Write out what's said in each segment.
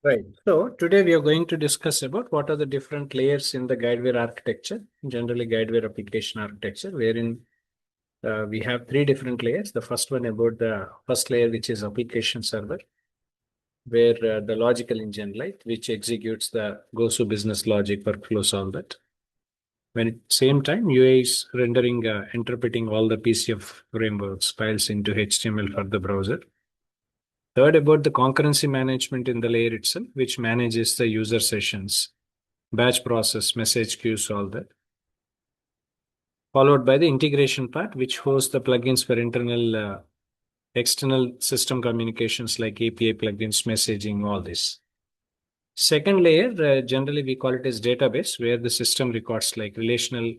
Right. So today we are going to discuss about what are the different layers in the Guidewire architecture, generally Guidewire application architecture, wherein we have three different layers. The first one about the first layer, which is application server, where the logical engine, right, which executes the goes to business logic workflows, all that. When at the same time, UA is rendering, interpreting all the PCF frameworks files into HTML for the browser. Third, about the concurrency management in the layer itself, which manages the user sessions, batch process, message queues, all that. Followed by the integration part, which hosts the plugins for internal, external system communications like API plugins, messaging, all this. Second layer, generally we call it as database, where the system records like relational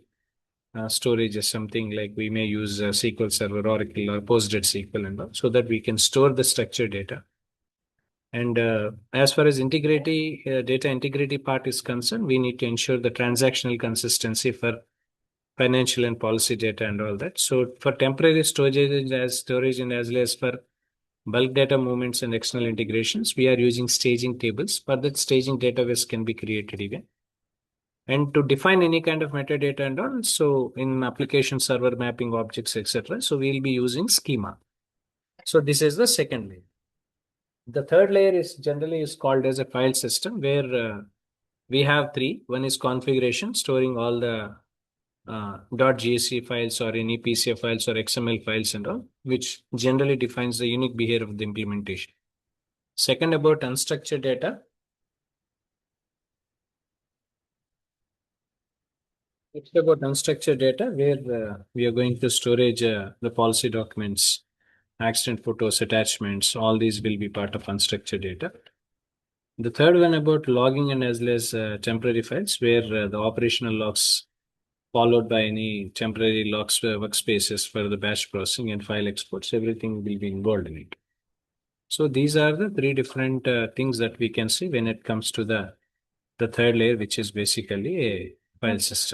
storage is something like we may use SQL Server, Oracle, or PostgreSQL and all, so that we can store the structured data. And as far as integrity, data integrity part is concerned, we need to ensure the transactional consistency for financial and policy data and all that. So for temporary storage and as well as for bulk data movements and external integrations, we are using staging tables. For that, staging database can be created even. And to define any kind of metadata and all, so in application server mapping objects, etc. So we'll be using schema. So this is the second layer. The third layer is generally is called as a file system, where we have three. One is configuration, storing all the .gsc files or any PCF files or XML files and all, which generally defines the unique behavior of the implementation. Second, about unstructured data. It's about unstructured data, where we are going to storage the policy documents, accident photos, attachments. All these will be part of unstructured data. The third one about logging and as well as temporary files, where the operational logs followed by any temporary logs workspaces for the batch processing and file exports. Everything will be involved in it. So these are the three different things that we can see when it comes to the third layer, which is basically a file system.